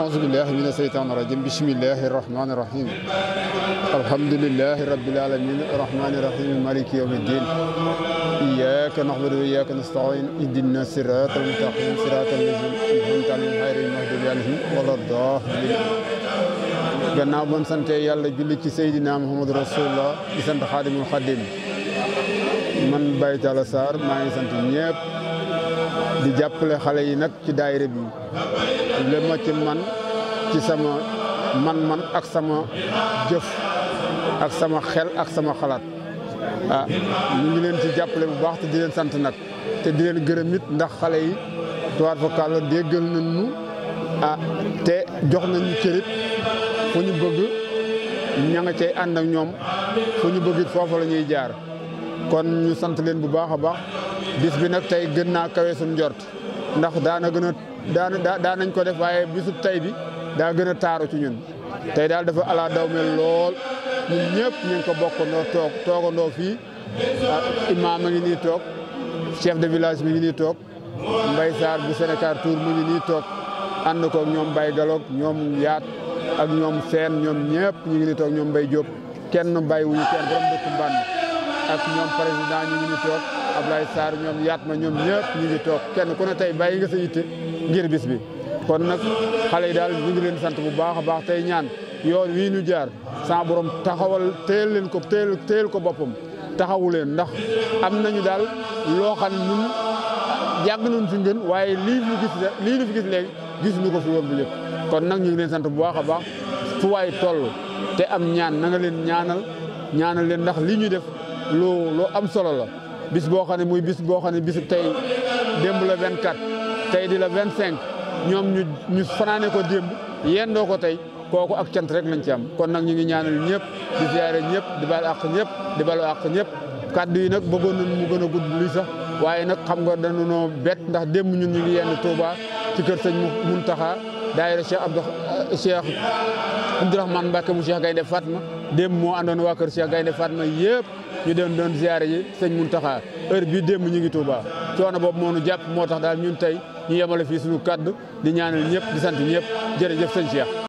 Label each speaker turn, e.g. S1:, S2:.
S1: أعوذ بالله من الشيطان الرجيم بسم الله الرحمن الرحيم الحمد لله رب العالمين الرحمن الرحيم مالك يوم الدين إياك نعبد وإياك نستعين اهدنا الصراط المستقيم صراط الذين أنعمت عليهم غير المغضوب عليهم ولا الضالين gannaaw bon sante yàlla julli ci Seydina Muhammad Rasulullah di sant Xaadimul Xaadim man Baye Talla Sarr maa ngi sant ñëpp di jàppale xale yi nag ci daayira bi le ma ci man ci sama man ak sama jëf ak sama xel ak sama xalaat ñu ngi leen ci jàppale bu baax te di leen sant nag te di leen gërëm nit ndax xale yi tuwaat fa kàlla déggal nañu te jox nañu cërit fu ñu bëgg ña nga cay ànd ak ñoom fu ñu bëgg it foofu la ñuy jaar kon ñu sant leen bu baax a baax bis bi nag tey gën naa kawe suñu njort ndax daa nañ ko def waaye bisub tey bi daa gën a taaru ci ñun tey daal dafa ala daw mel lool ñun ñëpp ñu ngi ko bokkandoo toogandoo fii imaam a ngi nii toog chef de village mi ngi nii toog Mbaye Sarr bu Sénégal Tour mu ngi nii toog ànd koog ñoom Baye Galog ñoom Yaat ak ñoom Seen ñoom ñëpp ñu ngi nii toog ñoom Mbaye Diop kenn bàyyiwuñu kenn borom dëkk Mbànd ak ñoom président ñu ngi nii toog Ablaye Sarr ñoom yaat ma ñoom ñëpp ñu ngi toog kenn ku ne tey bàyyi nga sa yitte ngir bis bi kon nag xale yi daal ñu ngi leen sant bu baax a baax tey ñaan yoon wii ñu jaar sa borom taxawal téyel leen ko téyel ko boppam taxawu leen ndax am nañu daal loo xam ne ñun yàgg nañ fi ngeen waaye lii ñu fi gis léegi gisuñu ko fi woon bu njëkk kon nag ñu ngi leen sant bu baax a baax fu waay toll te am ñaan na nga leen ñaanal leen ndax lii ñu def loo am solo la bis boo xam ne muy bis boo xam ne bisu tey démb la 24 tey di la 25 ñoom ñu fanaane ko démb yendoo ko tey kooku ak cant rek lañ ci am kon nag ñu ngi ñaanal ñëpp di ziare ñëpp di baal àq ñëpp di balu àq ñëpp kaddu yi nag bëggoon nañ mu gën a gudd lii sax waaye nag xam nga dañu noo bett ndax démb ñun ñu ngi yenn Touba ci kër sëñ Muntaxa daayira Cheikh Abdourahmane Mbacke mu Cheikh Gaynde Fatma démb moo àndoon waa kër Cheikh Gaynde Fatma yëpp ñu doon ziare yi sëñ Muntaxa heure bii démb ñu ngi Touba coono boobu moo nu jàpp moo tax daal ñun tey ñu yemale fii suñu kaddu di ñaanal ñëpp di sant ñëpp jërëjëf sëñ Cheikh